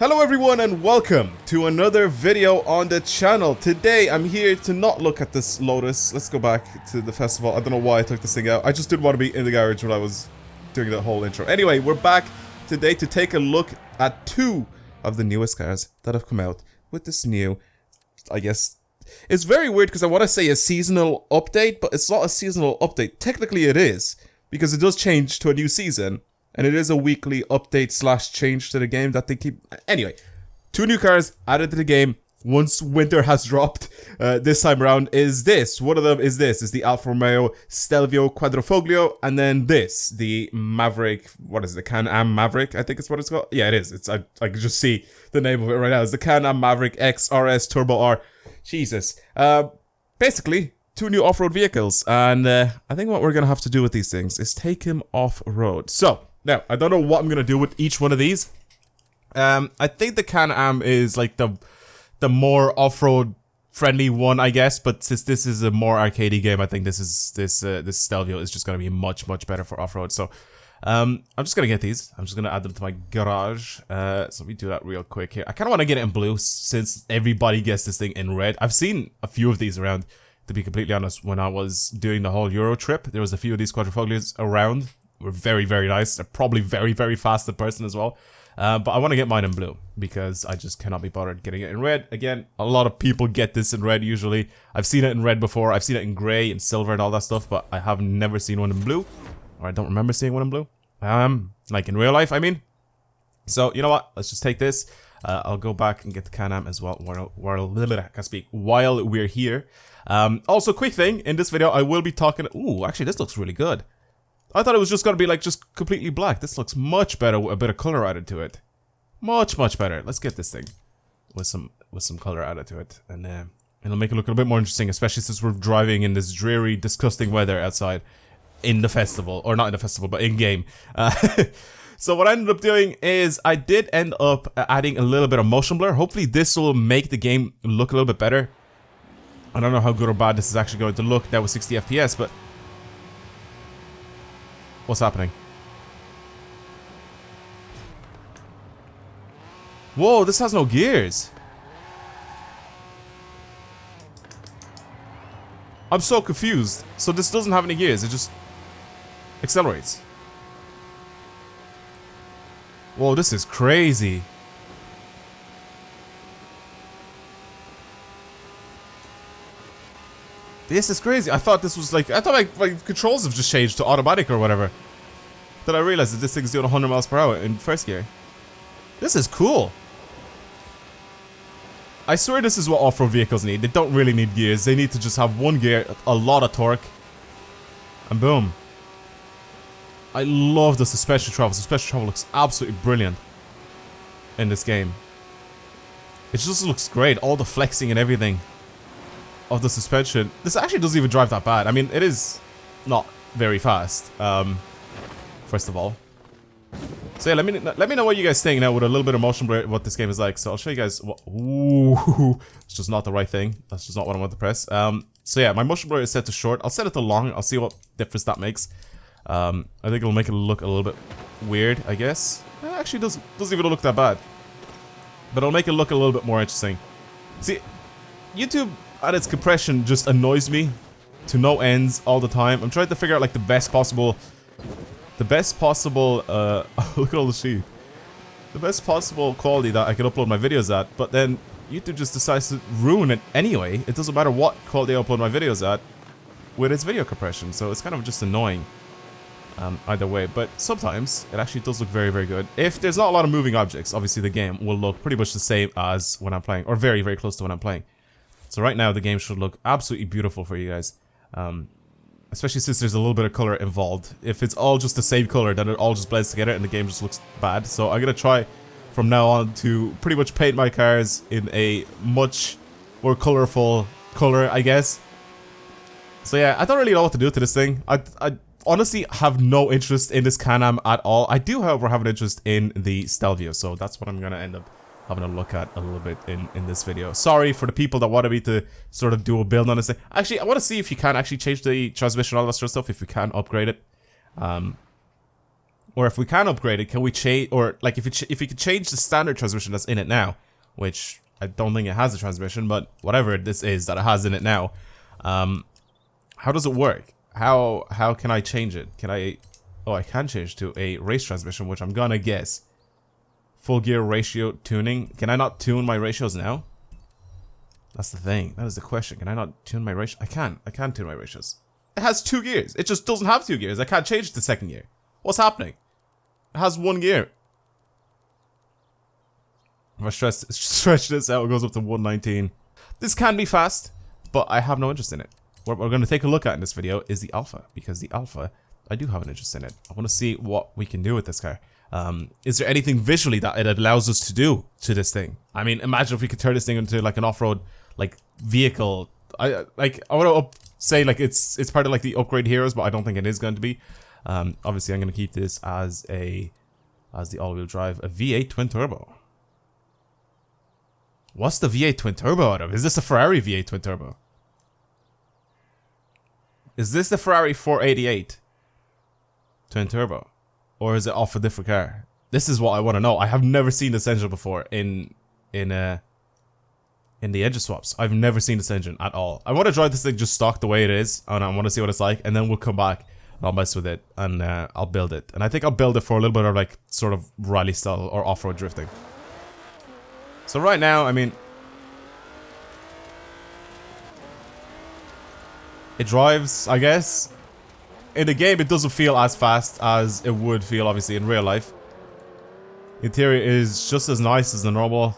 Hello everyone and welcome to another video on the channel. Today I'm here to not look at this Lotus. Let's go back to the festival. I don't know why I took this thing out. I just didn't want to be in the garage when I was doing the whole intro. Anyway, we're back today to take a look at two of the newest cars that have come out with this new, I guess, it's very weird because I want to say a seasonal update, but it's not a seasonal update. Technically it is, because it does change to a new season. And it is a weekly update slash change to the game that they keep... Anyway, two new cars added to the game once winter has dropped. This time around is this. One of them is this. Is the Alfa Romeo STELVIO Quadrifoglio. And then this. The Maverick... What is it? The Can-Am Maverick? I think it's what it's called. Yeah, it is. It's I can just see the name of it right now. It's the Can-Am Maverick X RS Turbo R. Jesus. Basically... two new off-road vehicles, and I think what we're going to have to do with these things is take him off-road. So, now, I don't know what I'm going to do with each one of these. I think the Can-Am is like the more off-road friendly one, I guess, but since this is a more arcadey game, I think this STELVIO is just going to be much better for off-road. So, I'm just going to get these. I'm just going to add them to my garage. So let me do that real quick here. I kind of want to get it in blue since everybody gets this thing in red. I've seen a few of these around. To be completely honest, when I was doing the whole Euro trip, there was a few of these Quadrifoglios around. Were very nice. They're probably very fast in person as well. But I want to get mine in blue because I just cannot be bothered getting it in red. Again, a lot of people get this in red usually. I've seen it in red before. I've seen it in grey and silver and all that stuff, but I have never seen one in blue. Or I don't remember seeing one in blue. Like in real life, I mean. So, you know what? Let's just take this. I'll go back and get the Can-Am as well while we're here. Also, quick thing, in this video, I will be talking... Ooh, actually, this looks really good. I thought it was just going to be, like, just completely black. This looks much better with a bit of color added to it. Much better. Let's get this thing with some color added to it. And it'll make it look a little bit more interesting, especially since we're driving in this dreary, disgusting weather outside in the festival. Or not in the festival, but in-game. So what I ended up doing is I did end up adding a little bit of motion blur. Hopefully this will make the game look a little bit better. I don't know how good or bad this is actually going to look now with 60 FPS, but... What's happening? Whoa, this has no gears. I'm so confused. So this doesn't have any gears, it just accelerates. Whoa, this is crazy. This is crazy. I thought this was like... I thought my controls have just changed to automatic or whatever. Then I realized that this thing's doing 100 miles per hour in first gear. This is cool. I swear this is what off-road vehicles need. They don't really need gears. They need to just have one gear, a lot of torque, and boom. I love the suspension travel. Suspension travel looks absolutely brilliant in this game. It just looks great. All the flexing and everything of the suspension. This actually doesn't even drive that bad. I mean, it is not very fast. First of all. So yeah, let me know what you guys think now with a little bit of motion blur, what this game is like. So I'll show you guys what... Ooh, it's just not the right thing. That's just not what I want to press. So yeah, my motion blur is set to short. I'll set it to long. I'll see what difference that makes. I think it'll make it look a little bit weird, I guess. It actually doesn't even look that bad. But it'll make it look a little bit more interesting. See, YouTube at its compression just annoys me to no ends all the time. I'm trying to figure out like the best possible look at all the sheep. The best possible quality that I can upload my videos at, but then YouTube just decides to ruin it anyway. It doesn't matter what quality I upload my videos at with its video compression, so it's kind of just annoying. Either way, but sometimes it actually does look very good. If there's not a lot of moving objects, obviously the game will look pretty much the same as when I'm playing, or very close to when I'm playing. So right now the game should look absolutely beautiful for you guys, especially since there's a little bit of color involved. If it's all just the same color, then it all just blends together and the game just looks bad. So I'm gonna try from now on to pretty much paint my cars in a much more colorful color, I guess. So yeah, I don't really know what to do to this thing. I honestly have no interest in this Can-Am at all. I do, however, have an interest in the STELVIO, so that's what I'm going to end up having a look at a little bit in this video. Sorry for the people that wanted me to sort of do a build on this thing. Actually, I want to see if you can actually change the transmission, all that sort of stuff, if you can upgrade it. Or if we can upgrade it, can we change, or like if we could change the standard transmission that's in it now, which I don't think it has a transmission, but whatever this is that it has in it now, how does it work? How can I change it? Can I? Oh, I can change to a race transmission, which I'm gonna guess. Full gear ratio tuning. Can I not tune my ratios now? That's the thing. That is the question. Can I not tune my ratio? I can. I can tune my ratios. It has 2 gears. It just doesn't have 2 gears. I can't change it to second gear. What's happening? It has 1 gear. If I stretch this out, it goes up to 119. This can be fast, but I have no interest in it. What we're going to take a look at in this video is the Alpha, because the Alpha, I do have an interest in it. I want to see what we can do with this car. Is there anything visually that it allows us to do to this thing? I mean, imagine if we could turn this thing into like an off-road like vehicle. I want to say like it's part of like the upgrade heroes, but I don't think it is going to be. Obviously, I'm going to keep this as the all-wheel drive, a V8 twin turbo. What's the V8 twin turbo out of? Is this a Ferrari V8 twin turbo? Is this the Ferrari 488 twin turbo? Or is it off a different car? This is what I want to know. I have never seen this engine before in the engine swaps. I've never seen this engine at all. I want to drive this thing just stock the way it is, and I want to see what it's like, and then we'll come back and I'll mess with it, and I'll build it. And I think I'll build it for a little bit of like sort of rally style or off-road drifting. So right now, I mean, it drives, I guess. In the game, it doesn't feel as fast as it would feel, obviously, in real life. The interior is just as nice as the normal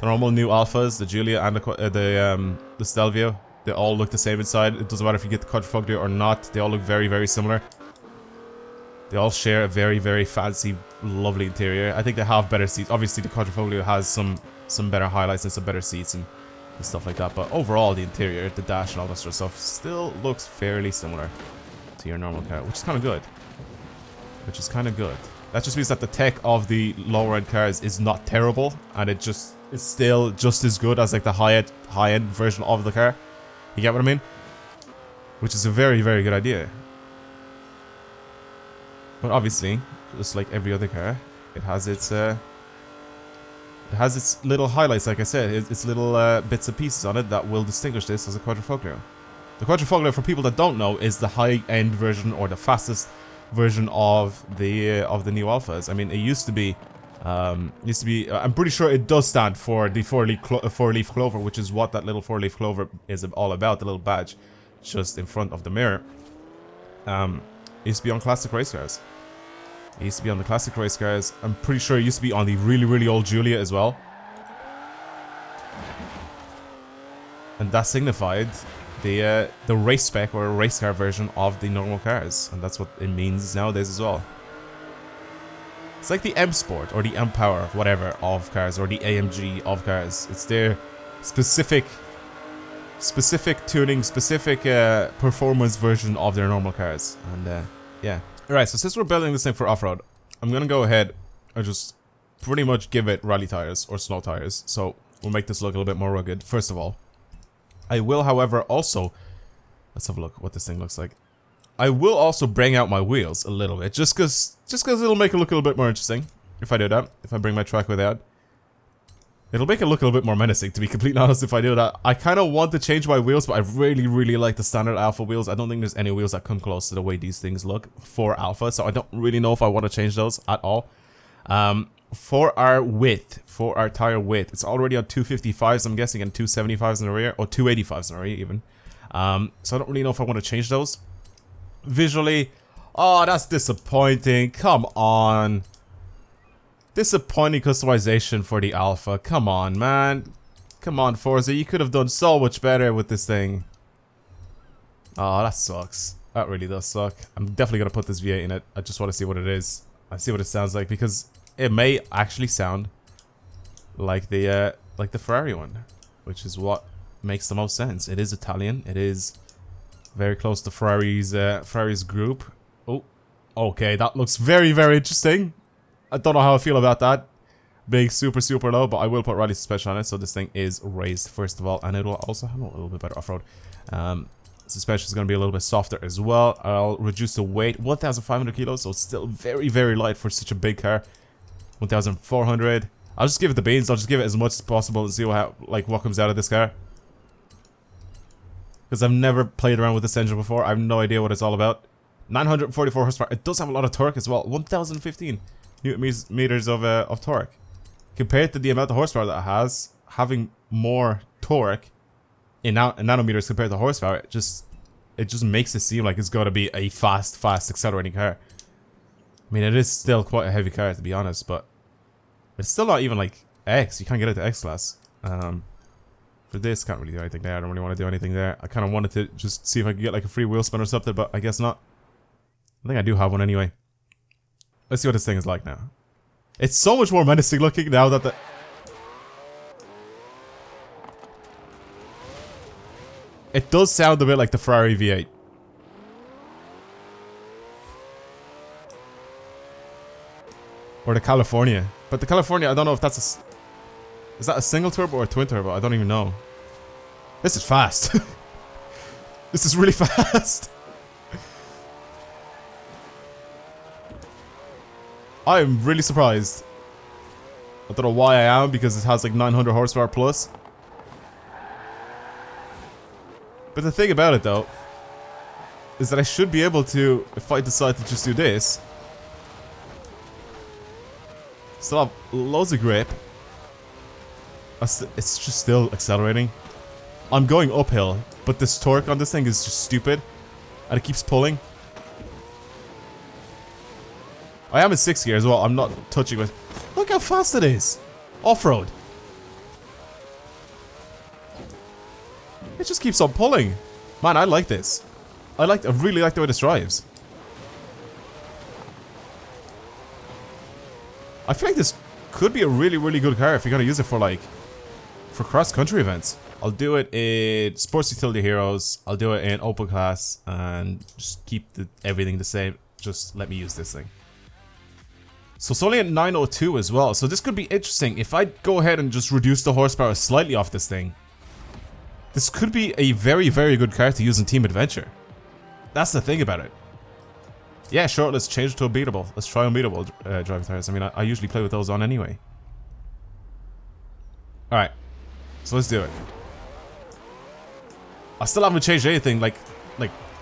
new Alphas, the Giulia and the Stelvio. They all look the same inside. It doesn't matter if you get the quadrifoglio or not. They all look very, very similar. They all share a very, very fancy, lovely interior. I think they have better seats. Obviously, the quadrifoglio has some better highlights and some better seats and stuff like that. But overall, the interior, the dash and all that sort of stuff still looks fairly similar to your normal car, which is kind of good. Which is kind of good. That just means that the tech of the lower end cars is not terrible, and it's still just as good as like the high end version of the car. You get what I mean? Which is a very, very good idea. But obviously, just like every other car, it has its little highlights, like I said, its little bits and pieces on it that will distinguish this as a quadrifoglio. The quadrifoglio, for people that don't know, is the high-end version or the fastest version of the new Alphas. I mean, it used to be, I'm pretty sure it does stand for the four-leaf clover, which is what that little four-leaf clover is all about, the little badge just in front of the mirror. It used to be on classic race cars. It used to be on the classic race cars. I'm pretty sure it used to be on the really, really old Giulia as well. And that signified the race spec or race car version of the normal cars. And that's what it means nowadays as well. It's like the M Sport or the M Power, whatever, of cars, or the AMG of cars. It's their specific tuning, specific performance version of their normal cars. And yeah. Alright, so since we're building this thing for off-road, I'm gonna go ahead and just pretty much give it rally tires or snow tires. So we'll make this look a little bit more rugged, first of all. I will, however, also... Let's have a look what this thing looks like. I will also bring out my wheels a little bit, just cause it'll make it look a little bit more interesting. If I do that, if I bring my track wheel out. It'll make it look a little bit more menacing, to be completely honest, if I do that. I kind of want to change my wheels, but I really, really like the standard Alpha wheels. I don't think there's any wheels that come close to the way these things look for Alpha, so I don't really know if I want to change those at all. For our width, for our tire width, it's already on 255s, I'm guessing, and 275s in the rear, or 285s in the rear, even. So I don't really know if I want to change those. Visually, oh, that's disappointing. Come on. Disappointing customization for the Alpha. Come on, man. Come on, Forza. You could have done so much better with this thing. Oh, that sucks. That really does suck. I'm definitely going to put this V8 in it. I just want to see what it is. I see what it sounds like, because it may actually sound like the Ferrari one, which is what makes the most sense. It is Italian. It is very close to Ferrari's group. Oh, okay. That looks very, very interesting. I don't know how I feel about that being super, super low, but I will put rally suspension on it, so this thing is raised first of all, and it will also have a little bit better off-road. So Suspension is going to be a little bit softer as well. I'll reduce the weight, 1,500 kilos, so it's still very, very light for such a big car. 1,400. I'll just give it the beans. I'll just give it as much as possible and see what comes out of this car. Because I've never played around with this engine before. I have no idea what it's all about. 944 horsepower. It does have a lot of torque as well. 1,015 Newton meters of torque. Compared to the amount of horsepower that it has, having more torque in nanometers compared to horsepower, it just makes it seem like it's got to be a fast accelerating car. I mean, it is still quite a heavy car, to be honest, but it's still not even like X. You can't get it to X class. For this, can't really do anything there. I don't really want to do anything there. I kind of wanted to just see if I could get like a free wheel spin or something, but I guess not. I think I do have one anyway. Let's see what this thing is like now. It's so much more menacing looking now that the... It does sound a bit like the Ferrari V8. Or the California. But the California, I don't know if that's a... Is that a single turbo or a twin turbo? I don't even know. This is fast. This is really fast. I am really surprised. I don't know why I am, because it has like 900 horsepower plus. But the thing about it though, is that I should be able to, if I decide to just do this, still have loads of grip. It's just still accelerating. I'm going uphill, but this torque on this thing is just stupid. And it keeps pulling. I am in 6th gear as well. I'm not touching it. Look how fast it is. Off-road. It just keeps on pulling. Man, I like this. I really like the way this drives. I feel like this could be a really, really good car if you're gonna use it for like... for cross-country events. I'll do it in Sports Utility Heroes. I'll do it in Open Class. And just keep everything the same. Just let me use this thing. So it's only at 902 as well. So this could be interesting. If I go ahead and just reduce the horsepower slightly off this thing, this could be a very, very good car to use in Team Adventure. That's the thing about it. Yeah, sure, let's change it to unbeatable. Let's try unbeatable driving tires. I mean, I usually play with those on anyway. Alright. So let's do it. I still haven't changed anything, like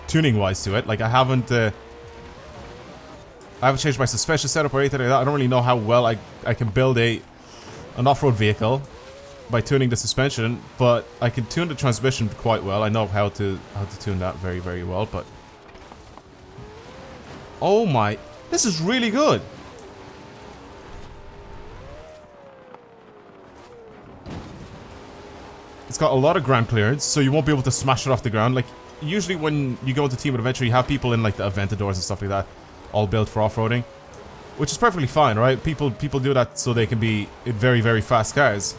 tuning-wise to it. Like, I haven't changed my suspension setup or anything like that. I don't really know how well I can build an off-road vehicle by tuning the suspension, but I can tune the transmission quite well. I know how to tune that very, very well, but... Oh my... This is really good! It's got a lot of ground clearance, so you won't be able to smash it off the ground. Like, usually when you go into Team Adventure, you have people in, like, the Aventadors and stuff like that, all built for off-roading. Which is perfectly fine, right? People do that so they can be in very, very fast cars.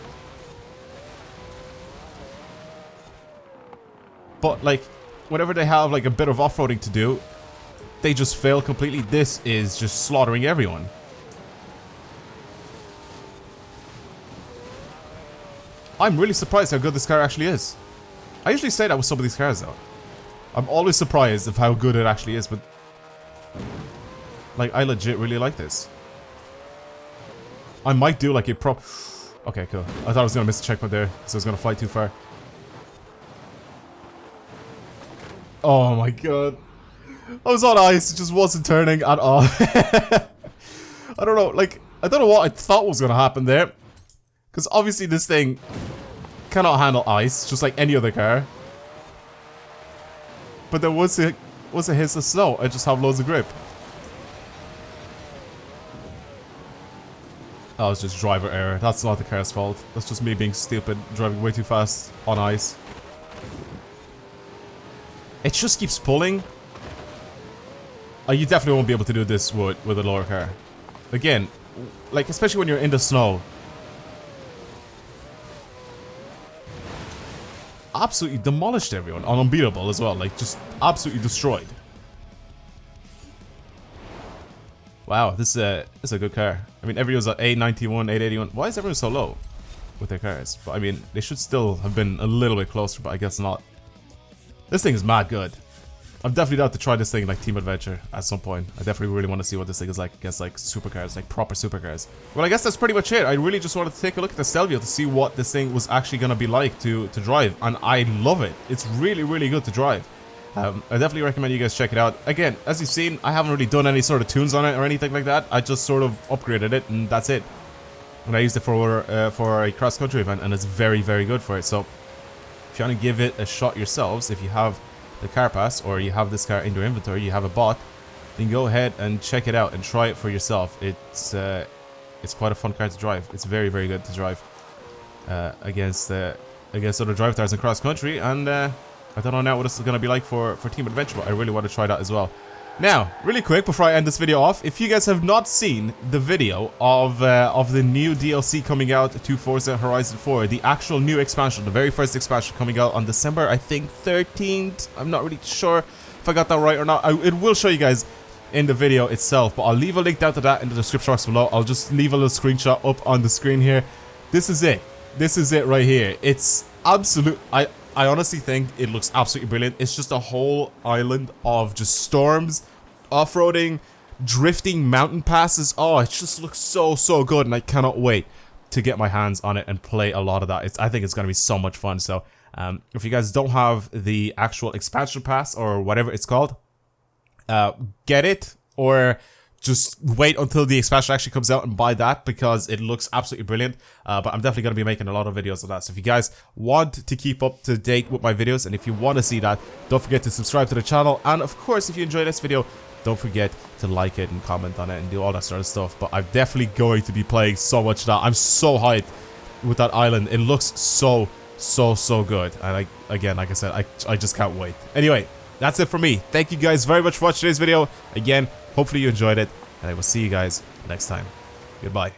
But, like, whenever they have, like, a bit of off-roading to do, they just fail completely. This is just slaughtering everyone. I'm really surprised how good this car actually is. I usually say that with some of these cars, though. I'm always surprised of how good it actually is, but... Like, I legit really like this. I might do, like, a prop... Okay, cool. I thought I was gonna miss a checkpoint there, so I was gonna fly too far. Oh my god. I was on ice, it just wasn't turning at all. I don't know, like, I don't know what I thought was gonna happen there. Because obviously this thing cannot handle ice, just like any other car. But then once it hits the snow, I just have loads of grip. That was just driver error. That's not the car's fault. That's just me being stupid, driving way too fast on ice. It just keeps pulling. Oh, you definitely won't be able to do this with a lower car. Again, like, especially when you're in the snow. Absolutely demolished everyone on Unbeatable as well. Like, just absolutely destroyed. Wow, this is a good car. I mean, everyone's at 891, 881. Why is everyone so low with their cars? But I mean, they should still have been a little bit closer, but I guess not. This thing is mad good. I'm definitely down to try this thing like Team Adventure at some point. I definitely really want to see what this thing is like against like supercars, like proper supercars. Well, I guess that's pretty much it. I really just wanted to take a look at the STELVIO to see what this thing was actually going to be like to drive. And I love it. It's really, really good to drive. I definitely recommend you guys check it out. Again, as you've seen, I haven't really done any sort of tunes on it or anything like that. I just sort of upgraded it and that's it. And I used it for a cross-country event and it's very, very good for it. So if you want to give it a shot yourselves, if you have the car pass or you have this car in your inventory, you have a bot, then go ahead and check it out and try it for yourself. It's quite a fun car to drive. It's very, very good to drive against other drive tires in cross country. And I don't know now what this is going to be like for Team Adventure, but I really want to try that as well. Now, really quick before I end this video off, if you guys have not seen the video of the new DLC coming out to Forza Horizon 4, the actual new expansion, the very first expansion coming out on December, I think 13th. I'm not really sure if I got that right or not. It will show you guys in the video itself, but I'll leave a link down to that in the description box below. I'll just leave a little screenshot up on the screen here. This is it. This is it right here. It's absolute. I honestly think it looks absolutely brilliant. It's just a whole island of just storms, off-roading, drifting mountain passes. Oh, it just looks so, so good, and I cannot wait to get my hands on it and play a lot of that. I think it's going to be so much fun. So if you guys don't have the actual expansion pass or whatever it's called, get it, or just wait until the expansion actually comes out and buy that, because it looks absolutely brilliant. But I'm definitely going to be making a lot of videos of that. So if you guys want to keep up to date with my videos, and if you want to see that, don't forget to subscribe to the channel. And of course, if you enjoyed this video, don't forget to like it and comment on it and do all that sort of stuff. But I'm definitely going to be playing so much of that. I'm so hyped with that island. It looks so, so, so good. And again, like I said, I just can't wait. Anyway, that's it for me. Thank you guys very much for watching today's video. Again, hopefully you enjoyed it, and I will see you guys next time. Goodbye.